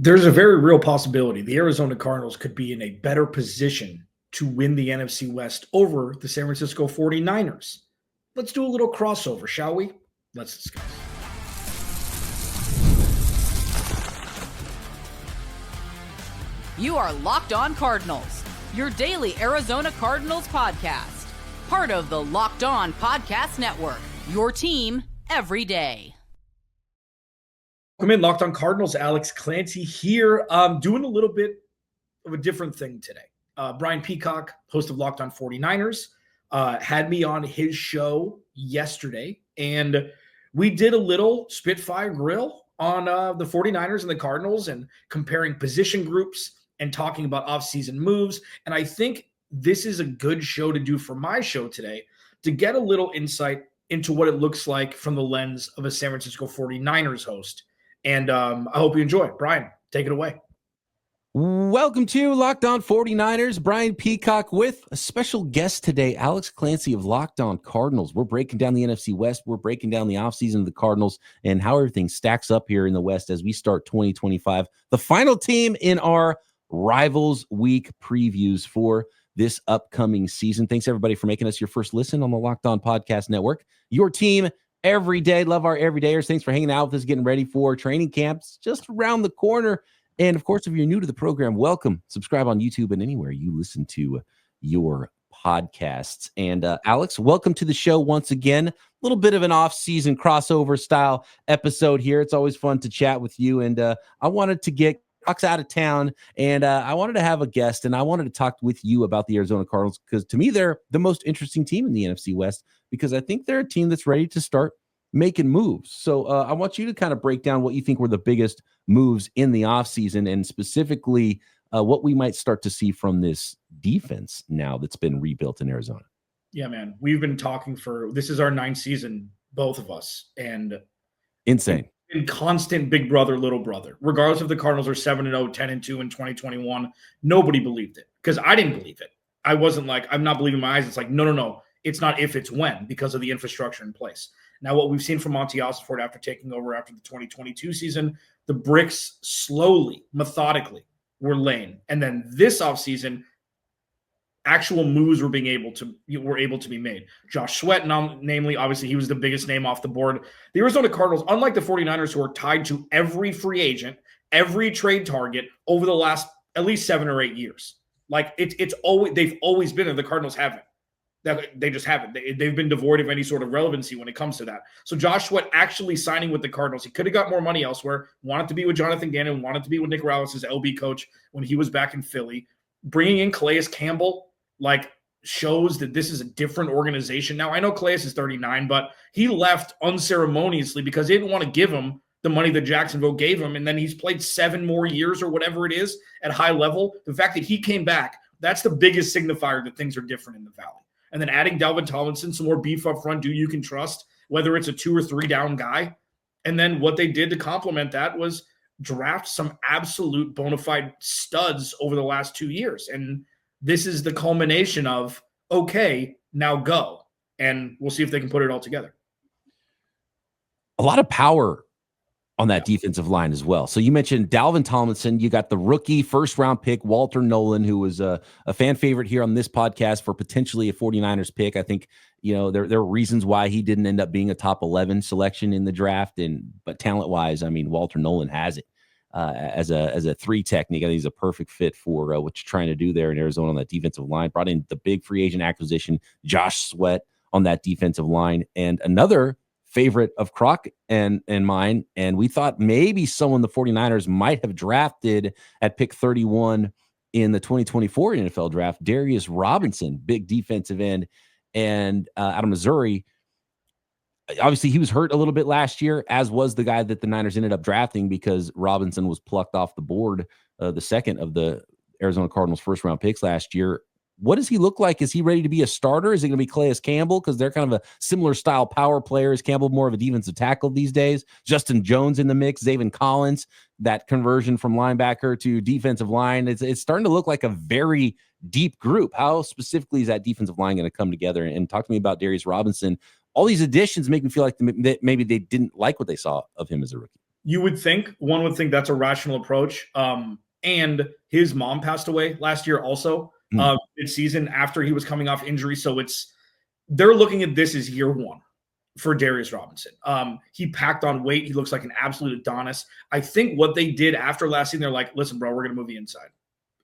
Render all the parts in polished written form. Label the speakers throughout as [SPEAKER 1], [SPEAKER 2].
[SPEAKER 1] There's a very real possibility the Arizona Cardinals could be in a better position to win the NFC West over the San Francisco 49ers. Let's do a little crossover, shall we? Let's discuss.
[SPEAKER 2] You are Locked On Cardinals, your daily Arizona Cardinals podcast. Part of the Locked On Podcast Network, your team every day.
[SPEAKER 1] Welcome in, Locked On Cardinals. Alex Clancy here. Doing a little bit of a different thing today. Brian Peacock, host of Locked On 49ers, had me on his show yesterday, and we did a little Spitfire grill on the 49ers and the Cardinals and comparing position groups and talking about offseason moves. And I think this is a good show to do for my show today to get a little insight into what it looks like from the lens of a San Francisco 49ers host. And I hope you enjoy. Brian, take it away.
[SPEAKER 3] Welcome to Locked On 49ers. Brian Peacock with a special guest today, Alex Clancy of Locked On Cardinals. We're breaking down the NFC West. We're breaking down the offseason of the Cardinals and how everything stacks up here in the West as we start 2025. The final team in our Rivals Week previews for this upcoming season. Thanks, everybody, for making us your first listen on the Locked On Podcast Network. Your team every day. Love our everydayers. Thanks for hanging out with us, getting ready for training camps just around the corner. And, of course, if you're new to the program, welcome. Subscribe on YouTube and anywhere you listen to your podcasts. And, Alex, welcome to the show once again. A little bit of an off-season crossover style episode here. It's always fun to chat with you. And I wanted to get Cox out of town, and I wanted to have a guest, and I wanted to talk with you about the Arizona Cardinals because, to me, they're the most interesting team in the NFC West because I think they're a team that's ready to start making moves. So I want you to kind of break down what you think were the biggest moves in the offseason and specifically what we might start to see from this defense now that's been rebuilt in Arizona.
[SPEAKER 1] Yeah, man. We've been talking this is our 9th season, both of us, and
[SPEAKER 3] insane.
[SPEAKER 1] In constant big brother, little brother. Regardless if the Cardinals are 7-0, 10-2 in 2021, nobody believed it because I didn't believe it. I wasn't like, I'm not believing my eyes. It's like, no. It's not if, it's when because of the infrastructure in place. Now, what we've seen from Monty Ossenford after taking over after the 2022 season, the bricks slowly, methodically were laying. And then this offseason, actual moves were able to be made. Josh Sweat, namely, obviously, he was the biggest name off the board. The Arizona Cardinals, unlike the 49ers, who are tied to every free agent, every trade target over the last at least 7 or 8 years. Like they've always been there. The Cardinals haven't. They just haven't. They've been devoid of any sort of relevancy when it comes to that. So Josh Sweat actually signing with the Cardinals, he could have got more money elsewhere, wanted to be with Jonathan Gannon, wanted to be with Nick Rallis, his LB coach when he was back in Philly. Bringing in Claes, Campbell, shows that this is a different organization. Now, I know Claes is 39, but he left unceremoniously because they didn't want to give him the money that Jacksonville gave him, and then he's played 7 more years or whatever it is at high level. The fact that he came back, that's the biggest signifier that things are different in the Valley. And then adding Dalvin Tomlinson, some more beef up front, dude you can trust, whether it's a 2 or 3 down guy. And then what they did to complement that was draft some absolute bona fide studs over the last 2 years. And this is the culmination of, okay, now go. And we'll see if they can put it all together.
[SPEAKER 3] A lot of power on that defensive line as well. So you mentioned Dalvin Tomlinson. You got the rookie first-round pick, Walter Nolan, who was a fan favorite here on this podcast for potentially a 49ers pick. I think, there are reasons why he didn't end up being a top 11 selection in the draft. But talent-wise, I mean, Walter Nolan has it. As a 3 technique. I think he's a perfect fit for what you're trying to do there in Arizona on that defensive line. Brought in the big free agent acquisition, Josh Sweat on that defensive line, and another favorite of Croc and mine. And we thought maybe someone the 49ers might have drafted at pick 31 in the 2024 NFL draft, Darius Robinson, big defensive end, and out of Missouri. Obviously, he was hurt a little bit last year, as was the guy that the Niners ended up drafting because Robinson was plucked off the board, the second of the Arizona Cardinals first-round picks last year. What does he look like? Is he ready to be a starter? Is it going to be Claes Campbell? Because they're kind of a similar style power player. Is Campbell more of a defensive tackle these days? Justin Jones in the mix, Zaven Collins, that conversion from linebacker to defensive line. It's starting to look like a very deep group. How specifically is that defensive line going to come together? And talk to me about Darius Robinson. All these additions make me feel like maybe they didn't like what they saw of him as a rookie.
[SPEAKER 1] One would think that's a rational approach. And his mom passed away last year also, mid-season after he was coming off injury. So they're looking at this as year one for Darius Robinson. He packed on weight. He looks like an absolute Adonis. I think what they did after last season, they're like, listen, bro, we're going to move the inside.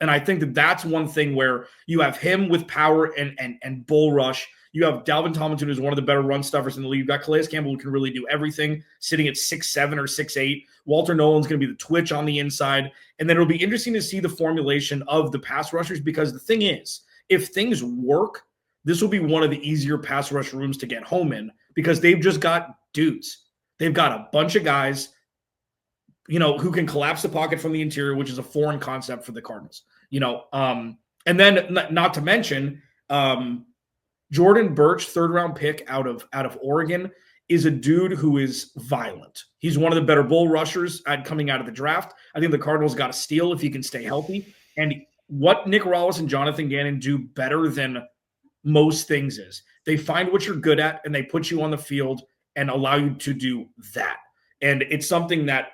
[SPEAKER 1] And I think that that's one thing where you have him with power and bull rush. You have Dalvin Tomlinson, who's one of the better run stuffers in the league. You've got Claes Campbell, who can really do everything, sitting at 6'7" or 6'8". Walter Nolan's going to be the twitch on the inside. And then it'll be interesting to see the formulation of the pass rushers, because the thing is, if things work, this will be one of the easier pass rush rooms to get home in, because they've just got dudes. They've got a bunch of guys, who can collapse the pocket from the interior, which is a foreign concept for the Cardinals, and then not to mention, Jordan Birch, third-round pick out of Oregon, is a dude who is violent. He's one of the better bull rushers coming out of the draft. I think the Cardinals got a steal if he can stay healthy. And what Nick Rallis and Jonathan Gannon do better than most things is they find what you're good at and they put you on the field and allow you to do that. And it's something that,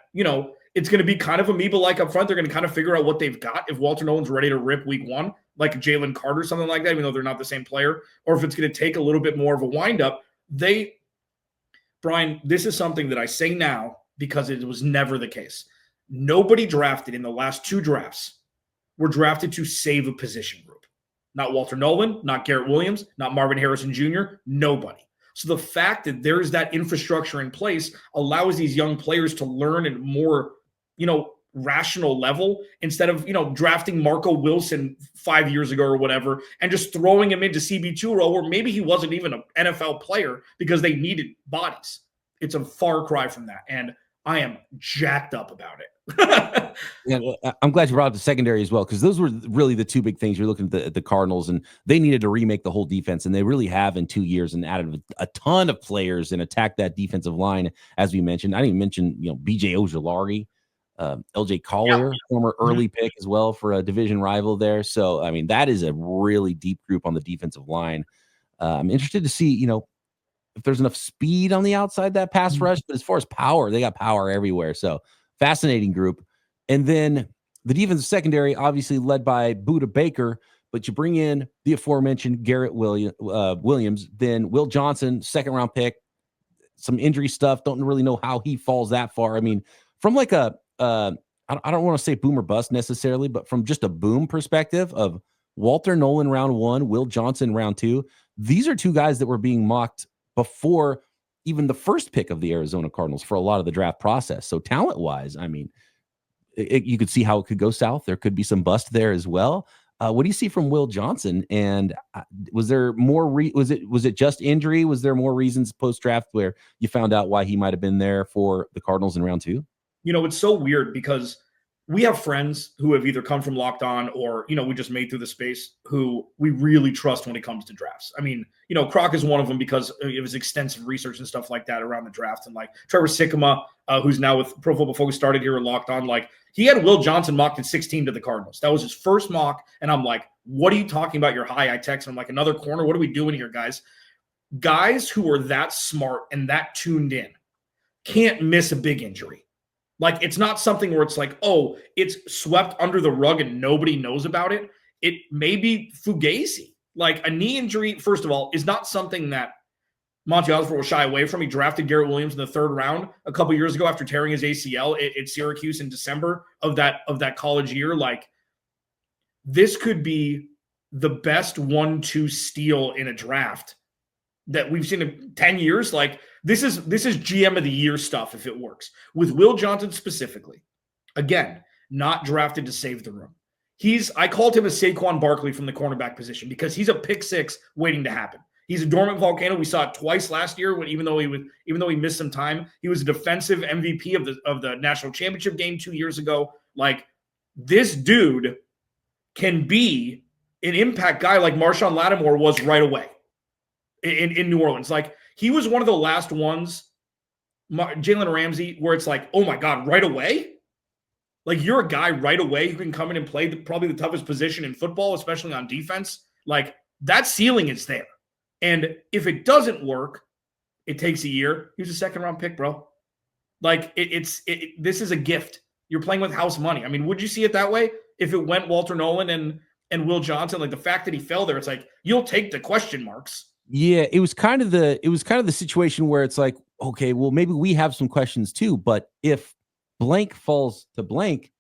[SPEAKER 1] it's going to be kind of amoeba-like up front. They're going to kind of figure out what they've got. If Walter Nolan's ready to rip week one, like Jalen Carter, something like that, even though they're not the same player, or if it's going to take a little bit more of a wind-up, Brian, this is something that I say now because it was never the case. Nobody drafted in the last two drafts were drafted to save a position group. Not Walter Nolan, not Garrett Williams, not Marvin Harrison Jr., nobody. So the fact that there's that infrastructure in place allows these young players to learn at more, rational level, instead of, drafting Marco Wilson 5 years ago or whatever and just throwing him into CB2 role where maybe he wasn't even an NFL player because they needed bodies. It's a far cry from that. And I am jacked up about it.
[SPEAKER 3] Yeah, I'm glad you brought up the secondary as well, because those were really the two big things. You're looking at the Cardinals, and they needed to remake the whole defense, and they really have in 2 years, and added a ton of players and attacked that defensive line, as we mentioned. I didn't even mention, BJ Ojulari, LJ Collier, former early pick as well for a division rival there. So, I mean, that is a really deep group on the defensive line. I'm interested to see, if there's enough speed on the outside that pass rush, but as far as power, they got power everywhere. So fascinating group. And then the defensive secondary, obviously led by Budda Baker, but you bring in the aforementioned Garrett Williams, then Will Johnson, second-round pick, some injury stuff. Don't really know how he falls that far. I mean, from like I don't want to say boom or bust necessarily, but from just a boom perspective of Walter Nolan round 1, Will Johnson round 2, these are two guys that were being mocked before even the first pick of the Arizona Cardinals for a lot of the draft process. So talent-wise, I mean, you could see how it could go south. There could be some bust there as well. What do you see from Will Johnson? And was there more? Was it just injury? Was there more reasons post-draft where you found out why he might have been there for the Cardinals in round 2?
[SPEAKER 1] It's so weird because we have friends who have either come from Locked On or, we just made through the space who we really trust when it comes to drafts. I mean, Croc is one of them because of his extensive research and stuff like that around the draft. And like Trevor Sikkema, who's now with Pro Football Focus, started here at Locked On. Like he had Will Johnson mocked at 16 to the Cardinals. That was his first mock. And I'm like, what are you talking about? You're high. I text him. I'm like, another corner. What are we doing here, guys? Guys who are that smart and that tuned in can't miss a big injury. Like, it's not something where it's like, oh, it's swept under the rug and nobody knows about it. It may be fugazi. Like, a knee injury, first of all, is not something that Monty Osborne will shy away from. He drafted Garrett Williams in the 3rd round a couple years ago after tearing his ACL at Syracuse in December of that college year. Like, this could be the best 1-2 steal in a draft that we've seen in 10 years. Like, this is GM of the year stuff if it works. With Will Johnson specifically, again, not drafted to save the room. I called him a Saquon Barkley from the cornerback position because he's a pick 6 waiting to happen. He's a dormant volcano. We saw it twice last year even though he missed some time. He was a defensive MVP of the national championship game 2 years ago. Like, this dude can be an impact guy like Marshawn Lattimore was right away in New Orleans. Like, he was one of the last ones, Jalen Ramsey, where it's like, oh my God, right away? Like, you're a guy right away who can come in and play probably the toughest position in football, especially on defense. Like, that ceiling is there. And if it doesn't work, it takes a year. He was a 2nd-round pick, bro. Like this is a gift. You're playing with house money. I mean, would you see it that way if it went Walter Nolan and Will Johnson? Like the fact that he fell there, it's like you'll take the question marks.
[SPEAKER 3] Yeah, it was kind of the situation where it's like, okay, well, maybe we have some questions too, but if blank falls to blank,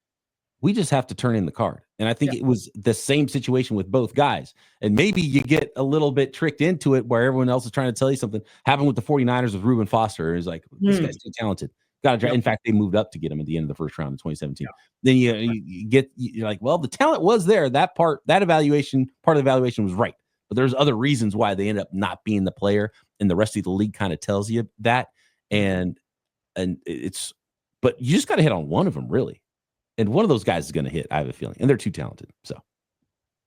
[SPEAKER 3] we just have to turn in the card. And I think it was the same situation with both guys. And maybe you get a little bit tricked into it where everyone else is trying to tell you something. Happened with the 49ers with Reuben Foster. It's like, this guy's too talented. Got to. In fact, they moved up to get him at the end of the first round in 2017. Then you're like, well, the talent was there. That part of the evaluation was right. But there's other reasons why they end up not being the player, and the rest of the league kind of tells you that. And it's, but you just got to hit on one of them, really. And one of those guys is going to hit, I have a feeling. And they're too talented. So,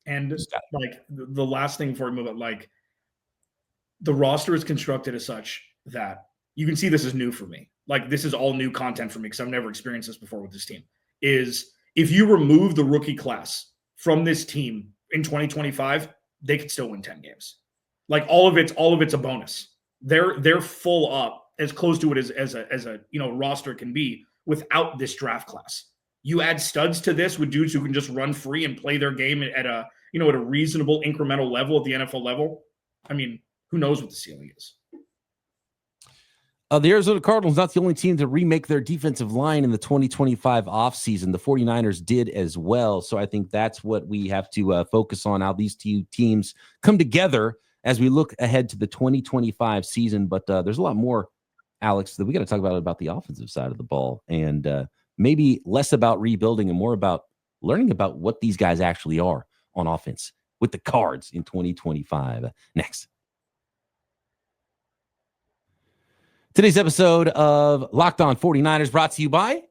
[SPEAKER 1] and like the last thing before we move up, like the roster is constructed as such that you can see this is new for me. Like this is all new content for me because I've never experienced this before with this team. Is if you remove the rookie class from this team in 2025, they could still win 10 games. Like all of it's a bonus. They're full up as close to it as a roster can be without this draft class. You add studs to this with dudes who can just run free and play their game at a reasonable incremental level at the NFL level. I mean, who knows what the ceiling is?
[SPEAKER 3] The Arizona Cardinals not the only team to remake their defensive line in the 2025 offseason. The 49ers did as well. So I think that's what we have to focus on, how these two teams come together as we look ahead to the 2025 season. But there's a lot more, Alex, that we got to talk about the offensive side of the ball. And maybe less about rebuilding and more about learning about what these guys actually are on offense with the Cards in 2025. Next. Today's episode of Locked On 49ers brought to you by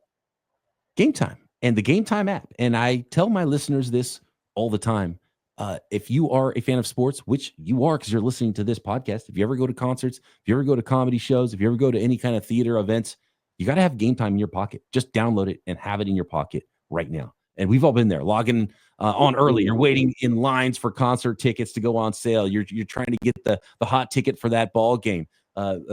[SPEAKER 3] Game Time and the Game Time app. And I tell my listeners this all the time. If you are a fan of sports, which you are because you're listening to this podcast, if you ever go to concerts, if you ever go to comedy shows, if you ever go to any kind of theater events, you got to have Game Time in your pocket. Just download it and have it in your pocket right now. And we've all been there, logging on early. You're waiting in lines for concert tickets to go on sale. You're trying to get the hot ticket for that ball game,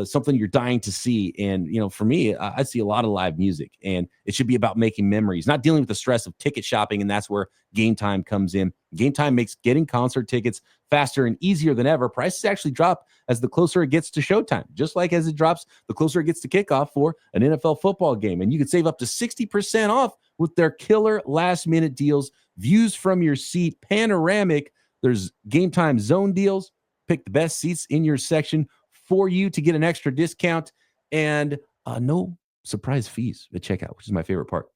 [SPEAKER 3] something you're dying to see. And, for me, I see a lot of live music, and it should be about making memories, not dealing with the stress of ticket shopping. And that's where Game Time comes in. Game Time makes getting concert tickets faster and easier than ever. Prices actually drop as the closer it gets to showtime, just like as it drops the closer it gets to kickoff for an NFL football game. And you can save up to 60% off with their killer last-minute deals, views from your seat, panoramic. There's Game Time zone deals. Pick the best seats in your section for you to get an extra discount, and no surprise fees at checkout, which is my favorite part.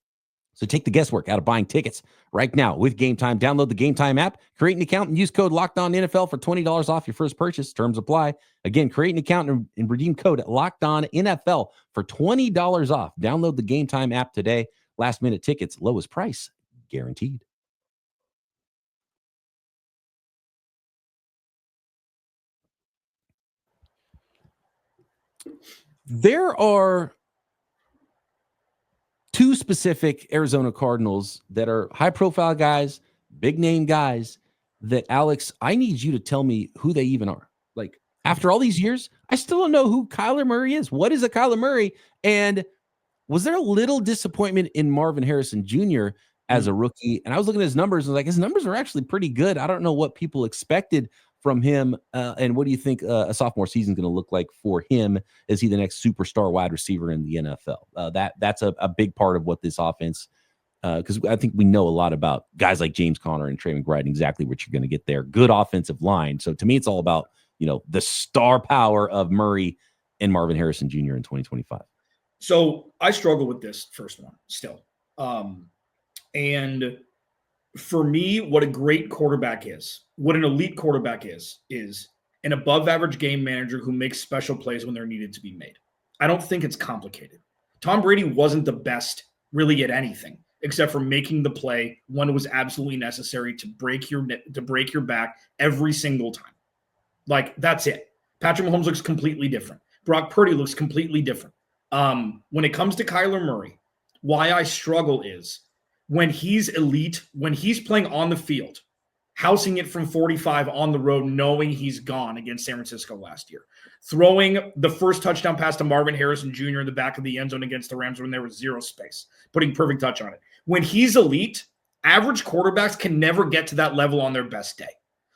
[SPEAKER 3] So take the guesswork out of buying tickets right now with Game Time. Download the Game Time app, create an account, and use code LOCKEDONNFL for $20 off your first purchase. Terms apply. Again, create an account and redeem code LOCKEDONNFL for $20 off. Download the Game Time app today. Last minute tickets, lowest price guaranteed. There are two specific Arizona Cardinals that are high-profile guys, big-name guys that, Alex, I need you to tell me who they even are. Like, after all these years, I still don't know who Kyler Murray is. What is a Kyler Murray? And was there a little disappointment in Marvin Harrison Jr. as a rookie? And I was looking at his numbers, and like, his numbers are actually pretty good. I don't know what people expected from him. And what do you think a sophomore season is going to look like for him? Is he the next superstar wide receiver in the NFL? That's a big part of what this offense, because I think we know a lot about guys like James Conner and Trey McBride and exactly what you're going to get there. Good offensive line. So to me, it's all about, the star power of Murray and Marvin Harrison Jr. in 2025.
[SPEAKER 1] So I struggle with this first one still. And for me, what a great quarterback is, what an elite quarterback is an above average game manager who makes special plays when they're needed to be made. I don't think it's complicated. Tom Brady wasn't the best really at anything except for making the play when it was absolutely necessary to break your back every single time. Like, that's it. Patrick Mahomes looks completely different. Brock Purdy looks completely different. When it comes to Kyler Murray, why I struggle is when he's elite, when he's playing on the field, housing it from 45 on the road, knowing he's gone against San Francisco last year. Throwing the first touchdown pass to Marvin Harrison Jr. in the back of the end zone against the Rams when there was zero space, putting perfect touch on it. When he's elite, average quarterbacks can never get to that level on their best day.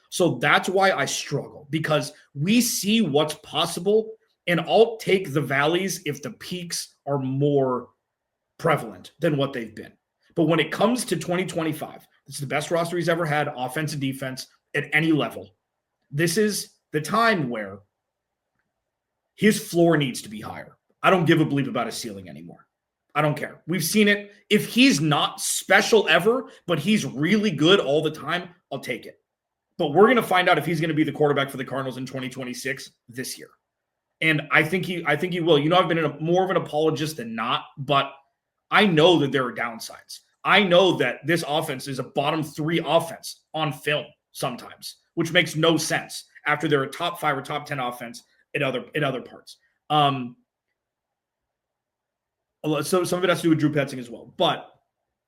[SPEAKER 1] So that's why I struggle, because we see what's possible, and I'll take the valleys if the peaks are more prevalent than what they've been. But when it comes to 2025, this is the best roster he's ever had, offense and defense, at any level. This is the time where his floor needs to be higher. I don't give a bleep about his ceiling anymore. I don't care. We've seen it. If he's not special ever, but he's really good all the time, I'll take it. But we're going to find out if he's going to be the quarterback for the Cardinals in 2026 this year. And I think he will. You know, I've been more of an apologist than not, but I know that there are downsides. I know that this offense is a bottom 3 offense on film sometimes, which makes no sense after they're a top 5 or top 10 offense in other parts. So some of it has to do with Drew Petzing as well. But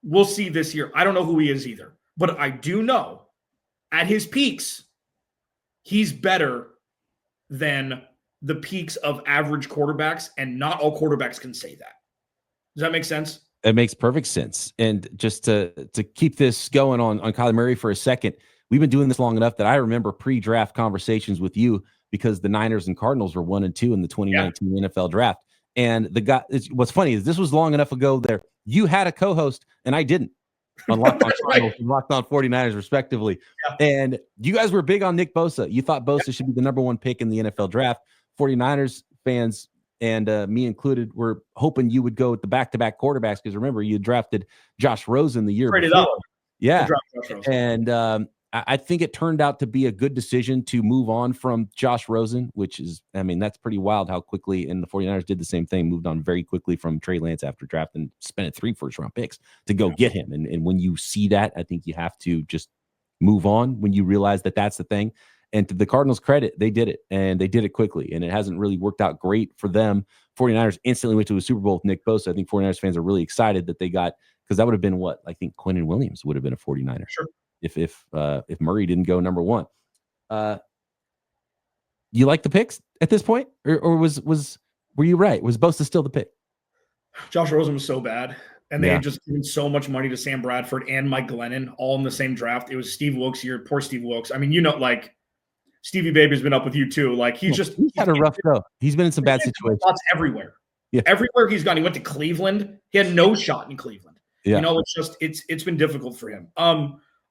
[SPEAKER 1] we'll see this year. I don't know who he is either. But I do know at his peaks, he's better than the peaks of average quarterbacks, and not all quarterbacks can say that. Does that make sense?
[SPEAKER 3] It makes perfect sense. And just to keep this going on Kyler Murray for a second, we've been doing this long enough that I remember pre-draft conversations with you, because the Niners and Cardinals were 1 and 2 in the 2019 NFL draft. And the guy, what's funny is this was long enough ago there. You had a co-host and I didn't, on Locked On Cardinals and Locked On 49ers respectively. Yeah. And you guys were big on Nick Bosa. You thought Bosa should be the number 1 pick in the NFL draft. 49ers fans, and me included, were hoping you would go with the back-to-back quarterbacks, because remember, you drafted Josh Rosen the year before. Yeah. And I think it turned out to be a good decision to move on from Josh Rosen, which is, I mean, that's pretty wild how quickly, and the 49ers did the same thing, moved on very quickly from Trey Lance after draft and spent 3 first-round picks to go get him. And when you see that, I think you have to just move on when you realize that that's the thing. And to the Cardinals' credit, they did it, and they did it quickly, and it hasn't really worked out great for them. 49ers instantly went to a Super Bowl with Nick Bosa. I think 49ers fans are really excited that they got, because that would have been what I think Quinnen Williams would have been a 49er.
[SPEAKER 1] Sure.
[SPEAKER 3] If Murray didn't go number 1. You like the picks at this point, or were you right? Was Bosa still the pick?
[SPEAKER 1] Josh Rosen was so bad, and they had just given so much money to Sam Bradford and Mike Glennon all in the same draft. It was Steve Wilkes' year. Poor Steve Wilkes. I mean, you know, like Stevie Baby's been up with you too. Like he's
[SPEAKER 3] had a rough go. He's been in some bad situations.
[SPEAKER 1] Everywhere. Yeah. Everywhere he's gone. He went to Cleveland. He had no shot in Cleveland. Yeah. You know, it's been difficult for him.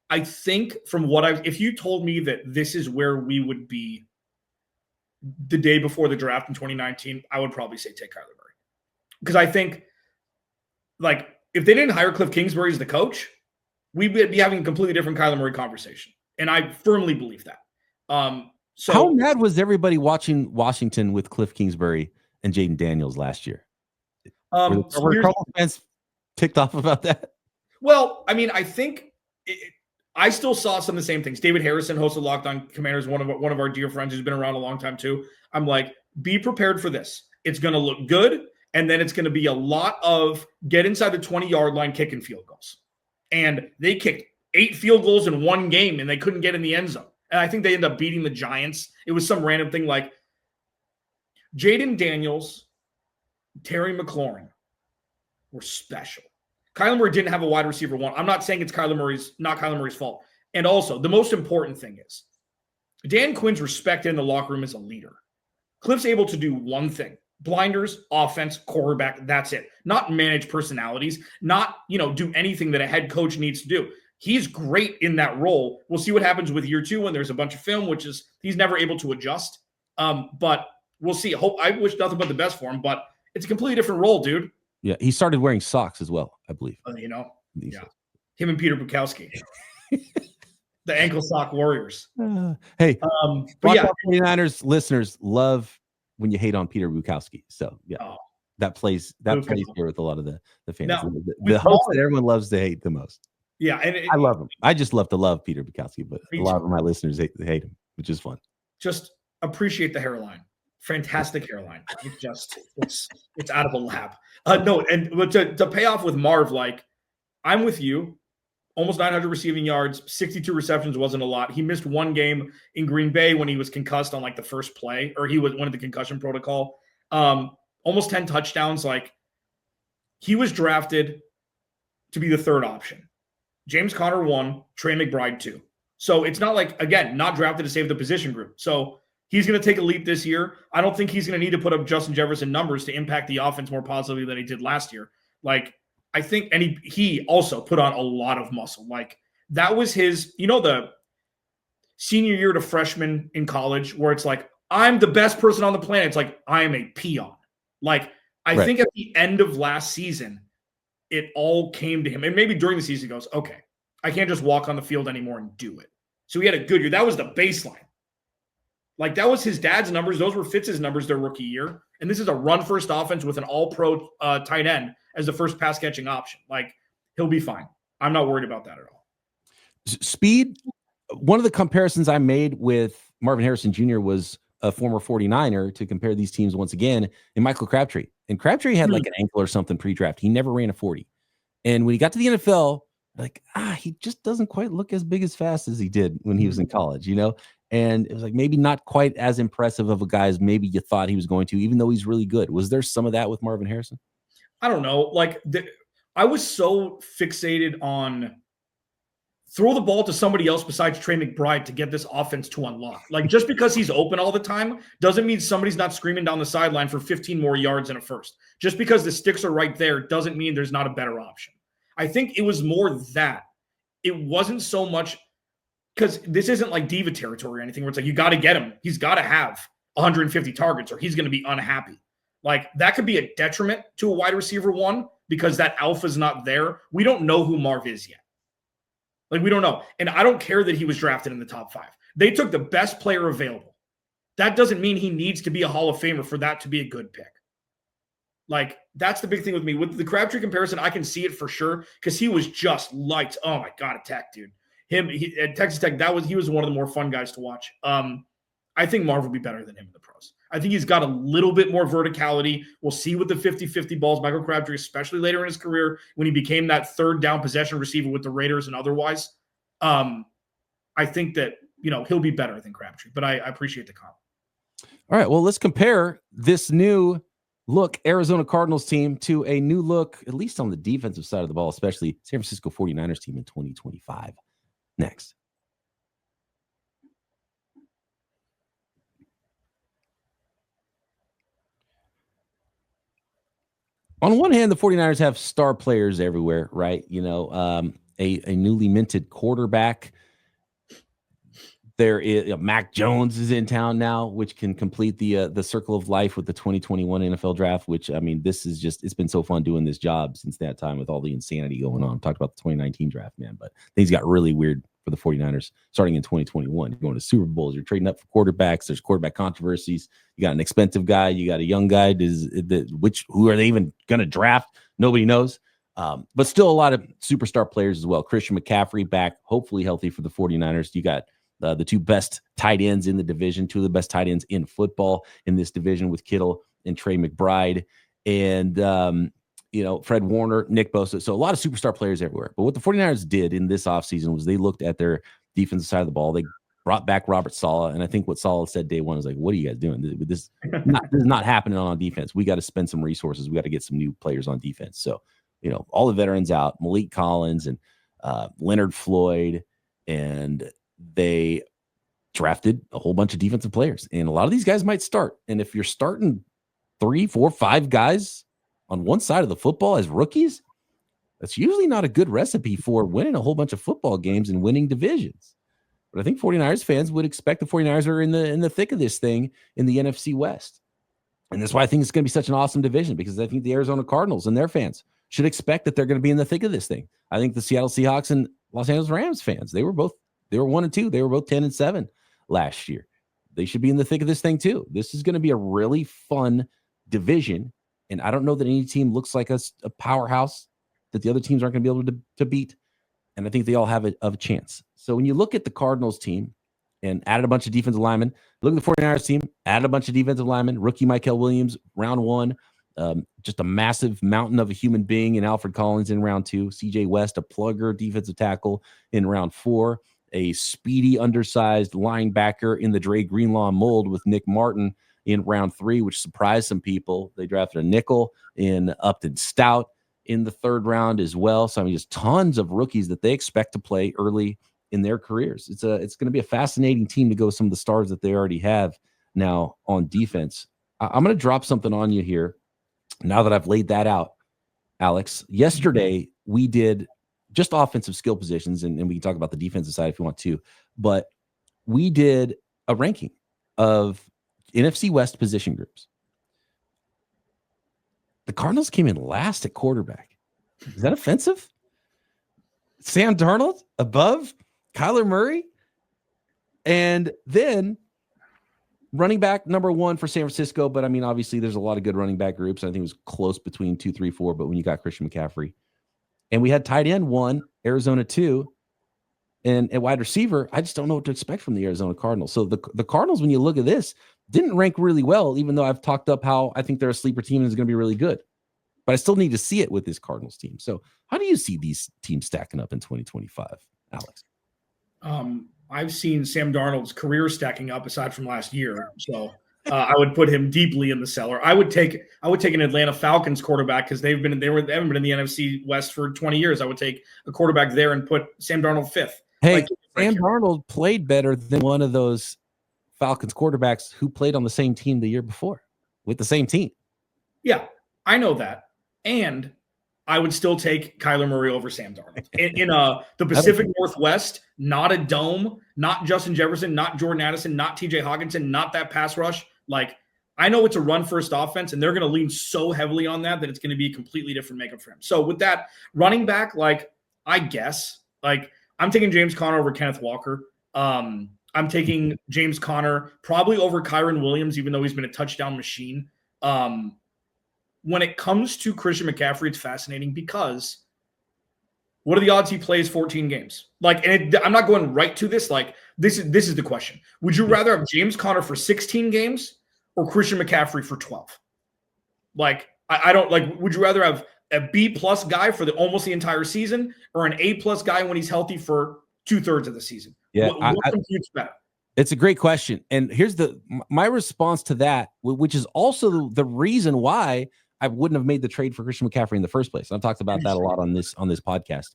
[SPEAKER 1] I think from if you told me that this is where we would be the day before the draft in 2019, I would probably say take Kyler Murray. Because I think, like, if they didn't hire Cliff Kingsbury as the coach, we'd be having a completely different Kyler Murray conversation. And I firmly believe that. So
[SPEAKER 3] how mad was everybody watching Washington with Cliff Kingsbury and Jaden Daniels last year? Were Cardinals fans ticked off about that?
[SPEAKER 1] Well, I mean, I think I still saw some of the same things. David Harrison, host of Locked On Commanders, one of our dear friends who's been around a long time too. I'm like, be prepared for this. It's going to look good, and then it's going to be a lot of get inside the 20-yard line, kicking field goals. And they kicked 8 field goals in one game, and they couldn't get in the end zone. And I think they ended up beating the Giants. It was some random thing like Jaden Daniels, Terry McLaurin were special. Kyler Murray didn't have a wide receiver 1. I'm not saying it's not Kyler Murray's fault. And also, the most important thing is Dan Quinn's respected in the locker room as a leader. Cliff's able to do one thing: blinders, offense, quarterback. That's it. Not manage personalities. Not do anything that a head coach needs to do. He's great in that role. We'll see what happens with year 2 when there's a bunch of film, which is he's never able to adjust. But we'll see. I wish nothing but the best for him, but it's a completely different role, dude.
[SPEAKER 3] Yeah, he started wearing socks as well, I believe.
[SPEAKER 1] Him and Peter Bukowski, the ankle sock warriors.
[SPEAKER 3] Hey, 49ers listeners love when you hate on Peter Bukowski. So that plays here with a lot of the fans. Now, the host that everyone loves to hate the most.
[SPEAKER 1] Yeah, and
[SPEAKER 3] I love him. I just love to love Peter Bukowski, but a lot of my listeners hate him, which is fun.
[SPEAKER 1] Just appreciate the hairline. Fantastic hairline. It's out of a lab. No, and to pay off with Marv, like, I'm with you. almost 900 receiving yards, 62 receptions wasn't a lot. He missed one game in Green Bay when he was concussed on like the first play, or he was one of the concussion protocol. Almost 10 touchdowns. Like, he was drafted to be the third option. James Conner 1, Trey McBride 2. So it's not like, again, not drafted to save the position group. So he's going to take a leap this year. I don't think he's going to need to put up Justin Jefferson numbers to impact the offense more positively than he did last year. Like, I think, and he also put on a lot of muscle. Like, that was his, the senior year to freshman in college where it's like, I'm the best person on the planet. It's like, I am a peon. Like, I think at the end of last season, it all came to him. And maybe during the season, he goes, okay, I can't just walk on the field anymore and do it. So he had a good year. That was the baseline. Like, that was his dad's numbers. Those were Fitz's numbers their rookie year. And this is a run-first offense with an all-pro tight end as the first pass-catching option. Like, he'll be fine. I'm not worried about that at all.
[SPEAKER 3] Speed, one of the comparisons I made with Marvin Harrison Jr. was a former 49er to compare these teams once again, and Michael Crabtree. And Crabtree had like an ankle or something pre-draft. He never ran a 40. And when he got to the NFL, like, he just doesn't quite look as big as fast as he did when he was in college, And it was like maybe not quite as impressive of a guy as maybe you thought he was going to, even though he's really good. Was there some of that with Marvin Harrison?
[SPEAKER 1] I don't know. Like, I was so fixated on throw the ball to somebody else besides Trey McBride to get this offense to unlock. Like, just because he's open all the time doesn't mean somebody's not screaming down the sideline for 15 more yards in a first. Just because the sticks are right there doesn't mean there's not a better option. I think it was more that. It wasn't so much because this isn't like diva territory or anything where it's like, you got to get him. He's got to have 150 targets or he's going to be unhappy. Like, that could be a detriment to a wide receiver one because that alpha's not there. We don't know who Marv is yet. Like, we don't know. And I don't care that he was drafted in the top 5. They took the best player available. That doesn't mean he needs to be a Hall of Famer for that to be a good pick. Like, that's the big thing with me. With the Crabtree comparison, I can see it for sure because he was just lights. Oh, my God, at Tech, dude. At Texas Tech, he was one of the more fun guys to watch. I think Marv will be better than him in the pros. I think he's got a little bit more verticality. We'll see with the 50-50 balls. Michael Crabtree, especially later in his career, when he became that third down possession receiver with the Raiders and otherwise, I think that, he'll be better than Crabtree. But I appreciate the comp.
[SPEAKER 3] All right, well, let's compare this new look Arizona Cardinals team to a new look, at least on the defensive side of the ball, especially San Francisco 49ers team in 2025. Next. On one hand, the 49ers have star players everywhere, right? A newly minted quarterback. There is Mac Jones is in town now, which can complete the circle of life with the 2021 NFL draft, which, I mean, this is just, it's been so fun doing this job since that time with all the insanity going on. Talked about the 2019 draft, man, but things got really weird for the 49ers starting in 2021. You're going to Super Bowls, you're trading up for quarterbacks, there's quarterback controversies. You got an expensive guy, you got a young guy. Who are they even going to draft? Nobody knows. But still a lot of superstar players as well. Christian McCaffrey back, hopefully healthy for the 49ers. You got the two best tight ends in the division, two of the best tight ends in football in this division with Kittle and Trey McBride. And, Fred Warner, Nick Bosa. So a lot of superstar players everywhere. But what the 49ers did in this offseason was they looked at their defensive side of the ball. They brought back Robert Sala. And I think what Sala said day one is like, what are you guys doing? This is not happening on defense. We got to spend some resources. We got to get some new players on defense. So, all the veterans out, Malik Collins and Leonard Floyd, and they drafted a whole bunch of defensive players. And a lot of these guys might start. And if you're starting 3, 4, 5 guys on one side of the football as rookies, that's usually not a good recipe for winning a whole bunch of football games and winning divisions. But I think 49ers fans would expect the 49ers are in the thick of this thing in the NFC West. And that's why I think it's going to be such an awesome division, because I think the Arizona Cardinals and their fans should expect that they're going to be in the thick of this thing. I think the Seattle Seahawks and Los Angeles Rams fans, they were 1 and 2. They were both 10-7 last year. They should be in the thick of this thing too. This is going to be a really fun division. And I don't know that any team looks like a powerhouse that the other teams aren't going to be able to beat. And I think they all have a chance. So when you look at the Cardinals team and added a bunch of defensive linemen, look at the 49ers team, added a bunch of defensive linemen, rookie Michael Williams, round 1, Just a massive mountain of a human being in Alfred Collins in round 2. CJ West, a plugger defensive tackle in round 4. A speedy, undersized linebacker in the Dre Greenlaw mold with Nick Martin in round 3, which surprised some people. They drafted a nickel in Upton Stout in the 3rd round as well. So, I mean, just tons of rookies that they expect to play early in their careers. It's going to be a fascinating team to go with some of the stars that they already have now on defense. I'm going to drop something on you here now that I've laid that out, Alex. Yesterday, we did just offensive skill positions, and we can talk about the defensive side if you want to, but we did a ranking of NFC West position groups. The Cardinals came in last at quarterback. Is that offensive? Sam Darnold above Kyler Murray, and then running back number 1 for San Francisco. But I mean, obviously there's a lot of good running back groups. I think it was close between 2, 3, 4, but when you got Christian McCaffrey, and we had tight end 1, Arizona 2, and at wide receiver, I just don't know what to expect from the Arizona Cardinals. So the Cardinals, when you look at this, didn't rank really well, even though I've talked up how I think they're a sleeper team and is going to be really good. But I still need to see it with this Cardinals team. So how do you see these teams stacking up in 2025, Alex?
[SPEAKER 1] I've seen Sam Darnold's career stacking up aside from last year. So I would put him deeply in the cellar. I would take an Atlanta Falcons quarterback because they haven't been in the NFC West for 20 years. I would take a quarterback there and put Sam Darnold 5th.
[SPEAKER 3] Hey, Sam Darnold played better than one of those Falcons quarterbacks who played on the same team the year before with the same team.
[SPEAKER 1] Yeah, I know that. And I would still take Kyler Murray over Sam Darnold. In the Pacific Northwest, not a dome, not Justin Jefferson, not Jordan Addison, not TJ Hawkinson, not that pass rush. Like, I know it's a run-first offense, and they're going to lean so heavily on that it's going to be a completely different makeup for him. So with that, running back, like, I guess, like, I'm taking James Conner over Kenneth Walker. I'm taking James Conner probably over Kyron Williams, even though he's been a touchdown machine. When it comes to Christian McCaffrey, it's fascinating because what are the odds he plays 14 games? Like, and I'm not going right to this. Like, this is the question. Would you rather have James Conner for 16 games or Christian McCaffrey for 12? Like, I don't like, would you rather have a B+ guy for almost the entire season or an A+ guy when he's healthy for 2/3 of the season?
[SPEAKER 3] Yeah,
[SPEAKER 1] what computes better?
[SPEAKER 3] It's a great question. And here's my response to that, which is also the reason why I wouldn't have made the trade for Christian McCaffrey in the first place. I've talked about that a lot on this podcast,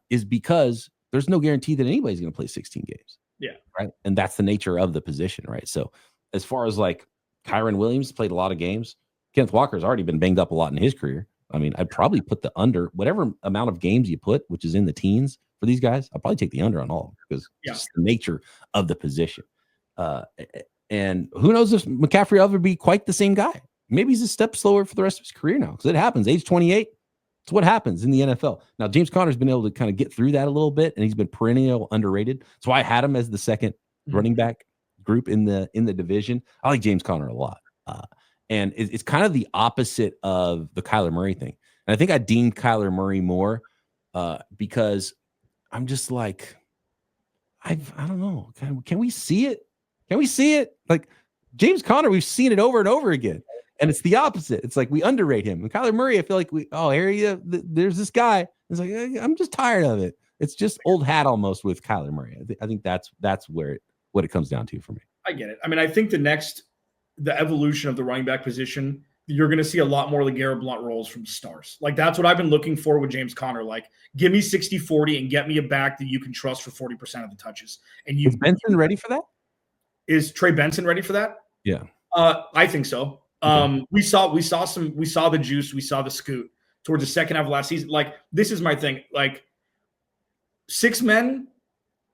[SPEAKER 3] is because there's no guarantee that anybody's going to play 16 games.
[SPEAKER 1] Yeah.
[SPEAKER 3] Right. And that's the nature of the position. Right. So as far as like Kyron Williams played a lot of games, Kenneth Walker's already been banged up a lot in his career. I mean, I'd probably put the under whatever amount of games you put, which is in the teens for these guys. I'll probably take the under on all of them because it's the nature of the position. And who knows if McCaffrey will ever be quite the same guy. Maybe he's a step slower for the rest of his career now because it happens. Age 28, it's what happens in the NFL. Now, James Conner's been able to kind of get through that a little bit, and he's been perennial underrated. So I had him as the second running back group in the division. I like James Conner a lot. And it's kind of the opposite of the Kyler Murray thing. And I think I deemed Kyler Murray more because I'm just like, I don't know. Can we see it? Can we see it? Like James Conner, we've seen it over and over again. And it's the opposite. It's like we underrate him. And Kyler Murray, I feel like there's this guy. It's like, I'm just tired of it. It's just old hat almost with Kyler Murray. I think that's what it comes down to for me.
[SPEAKER 1] I get it. I mean, I think the evolution of the running back position, you're going to see a lot more of the Garrett Blount roles from stars. Like that's what I've been looking for with James Conner. Like give me 60-40 and get me a back that you can trust for 40% of the touches. And
[SPEAKER 3] Is Benson ready for that?
[SPEAKER 1] Is Trey Benson ready for that?
[SPEAKER 3] Yeah.
[SPEAKER 1] I think so. Okay. We saw the juice, we saw the scoot towards the second half of last season. Like this is my thing. Like 6 men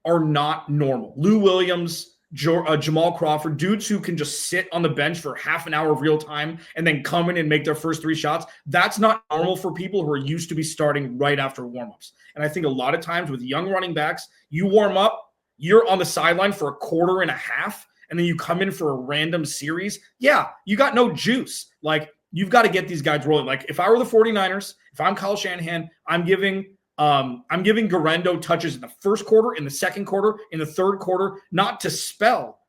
[SPEAKER 1] are not normal. Lou Williams, Jamal Crawford, dudes who can just sit on the bench for half an hour of real time and then come in and make their first 3 shots. That's not normal for people who are used to be starting right after warmups. And I think a lot of times with young running backs, you warm up, you're on the sideline for a quarter and a half, and then you come in for a random series. Yeah, you got no juice. Like you've got to get these guys rolling. Like if I were the 49ers, if I'm Kyle Shanahan, I'm giving Garendo touches in the first quarter, in the second quarter, in the third quarter, not to spell,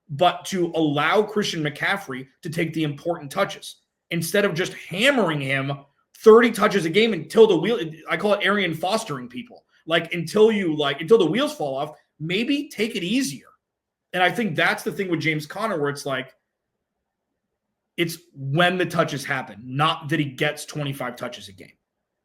[SPEAKER 1] but to allow Christian McCaffrey to take the important touches. instead of just hammering him 30 touches a game until the wheel. I call it Arian fostering people. Like until the wheels fall off, maybe take it easier. And I think that's the thing with James Conner, where it's like, it's when the touches happen, not that he gets 25 touches a game.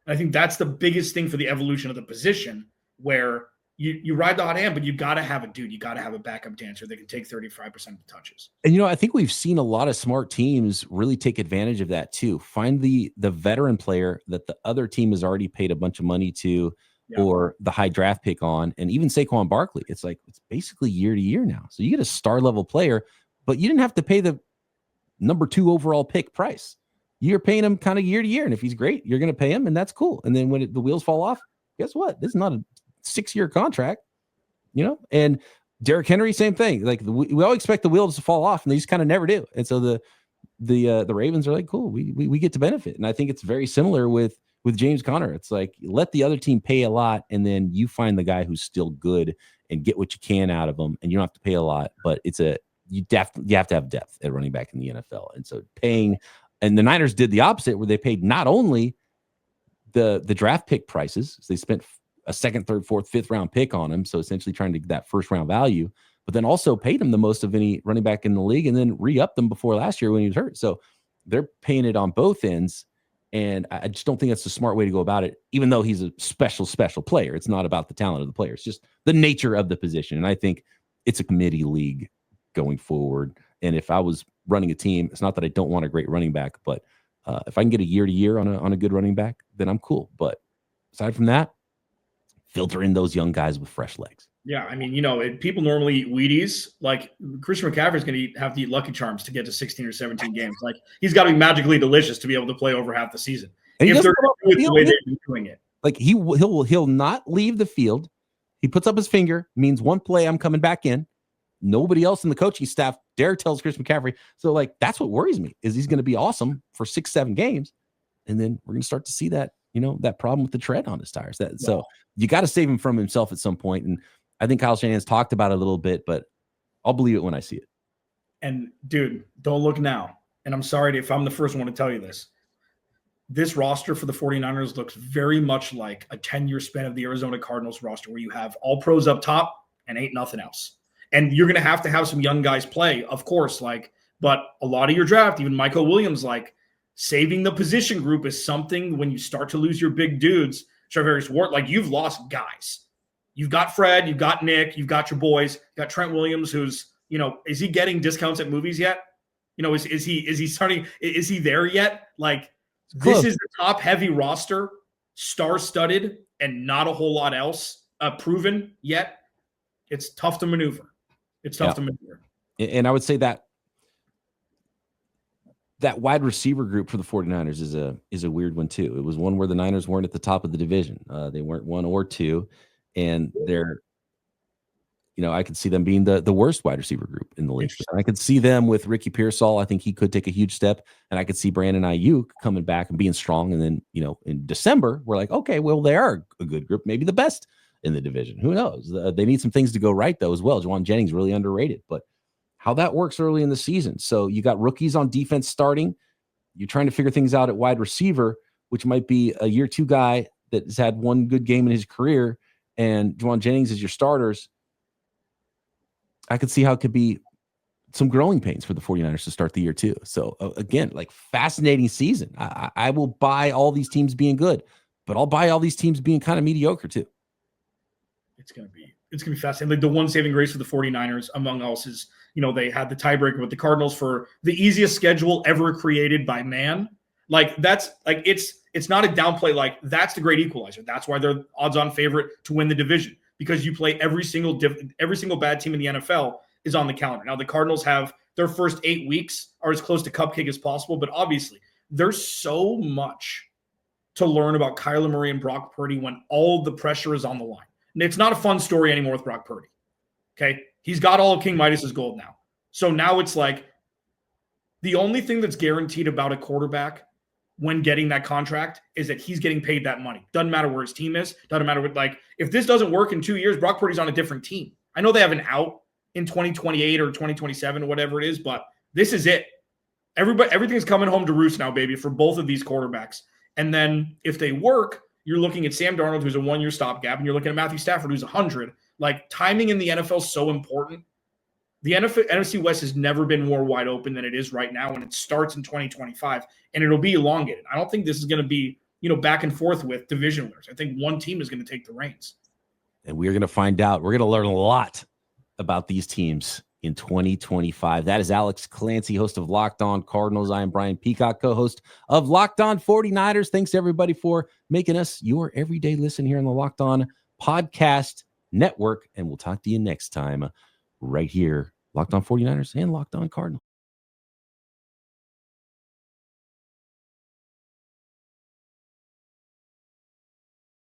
[SPEAKER 1] And I think that's the biggest thing for the evolution of the position, where you ride the hot hand, but you got to have a dude. You got to have a backup dancer that can take 35% of the touches.
[SPEAKER 3] And, I think we've seen a lot of smart teams really take advantage of that too. Find the veteran player that the other team has already paid a bunch of money to, or the high draft pick on. And even Saquon Barkley, it's basically year to year now. So you get a star level player, but you didn't have to pay the number 2 overall pick price. You're paying him kind of year to year. And if he's great, you're going to pay him, and that's cool. And then when the wheels fall off, guess what? This is not a 6-year contract, and Derrick Henry, same thing. Like we all expect the wheels to fall off, and they just kind of never do. And so the Ravens are like, cool, we get to benefit. And I think it's very similar with James Conner. It's like, let the other team pay a lot, and then you find the guy who's still good and get what you can out of them, and you don't have to pay a lot, but you have to have depth at running back in the NFL. And so and the Niners did the opposite, where they paid not only the draft pick prices, so they spent a 2nd, 3rd, 4th, 5th round pick on him, so essentially trying to get that 1st round value, but then also paid him the most of any running back in the league, and then re-upped them before last year when he was hurt. So they're paying it on both ends, and I just don't think that's the smart way to go about it, even though he's a special player. It's not about the talent of the player. It's just the nature of the position, and I think it's a committee league going forward. And if I was running a team, it's not that I don't want a great running back, but if I can get a year to year on a good running back, then I'm cool. But aside from that, filter in those young guys with fresh legs.
[SPEAKER 1] Yeah, I mean, people normally eat Wheaties. Like Christian McCaffrey's going to have to eat Lucky Charms to get to 16 or 17 games. Like he's got to be magically delicious to be able to play over half the season.
[SPEAKER 3] And
[SPEAKER 1] if they're doing it the way they've been doing it,
[SPEAKER 3] like he'll not leave the field. He puts up his finger, means one play, I'm coming back in. Nobody else in the coaching staff dare tells Chris McCaffrey. So like that's what worries me, is he's going to be awesome for 6-7 games, and then we're going to start to see that that problem with the tread on his tires. So you got to save him from himself at some point. And I think Kyle Shanahan's talked about it a little bit, but I'll believe it when I see it.
[SPEAKER 1] And dude, don't look now. And I'm sorry if I'm the first one to tell you this. This roster for the 49ers looks very much like a 10-year span of the Arizona Cardinals roster, where you have all pros up top and ain't nothing else. And you're going to have some young guys play, of course, but a lot of your draft, even Michael Williams, saving the position group is something when you start to lose your big dudes. Charvarius Ward, you've lost guys. You've got Fred, you've got Nick, you've got your boys, you've got Trent Williams, who's, is he getting discounts at movies yet? Is he starting? Is he there yet? This is the top heavy roster, star-studded, and not a whole lot else proven yet. It's tough to maneuver. And
[SPEAKER 3] I would say that wide receiver group for the 49ers is a weird one too. It was one where the Niners weren't at the top of the division. They weren't 1 or 2, and they're, I could see them being the worst wide receiver group in the league. And I could see them with Ricky Pearsall. I think he could take a huge step, and I could see Brandon Ayuk coming back and being strong. And then, in December, we're like, okay, well, they are a good group, maybe the best in the division. Who knows? They need some things to go right though as well. Juwan Jennings really underrated, but how that works early in the season. So you got rookies on defense starting. You're trying to figure things out at wide receiver, which might be a year 2 guy that has had one good game in his career, and Juwan Jennings is your starters. I could see how it could be some growing pains for the 49ers to start the year too. So again, fascinating season. I will buy all these teams being good, but I'll buy all these teams being kind of mediocre too.
[SPEAKER 1] It's going to be fascinating. The one saving grace for the 49ers, among else, is, they had the tiebreaker with the Cardinals for the easiest schedule ever created by man. It's not a downplay. That's the great equalizer. That's why they're odds-on favorite to win the division, because you play every single bad team in the NFL is on the calendar. Now the Cardinals have their first 8 weeks are as close to cupcake as possible, but obviously there's so much to learn about Kyler Murray and Brock Purdy when all the pressure is on the line. It's not a fun story anymore with Brock Purdy. Okay. He's got all of King Midas's gold now. So now it's the only thing that's guaranteed about a quarterback when getting that contract is that he's getting paid that money. Doesn't matter where his team is. Doesn't matter what, if this doesn't work in 2 years, Brock Purdy's on a different team. I know they have an out in 2028 or 2027 or whatever it is, but this is it. Everything's coming home to roost now, baby, for both of these quarterbacks. And then if they work, you're looking at Sam Darnold, who's a 1-year stopgap, and you're looking at Matthew Stafford, who's 100. Like, timing in the NFL is so important. The NFC West has never been more wide open than it is right now, and it starts in 2025, and it'll be elongated. I don't think this is going to be, back and forth with division winners. I think one team is going to take the reins.
[SPEAKER 3] And we're going to find out. We're going to learn a lot about these teams in 2025. That is Alex Clancy, host of Locked On Cardinals. I am Brian Peacock, co-host of Locked On 49ers. Thanks to everybody for making us your everyday listen here on the Locked On Podcast Network. And we'll talk to you next time right here, Locked On 49ers and Locked On Cardinals.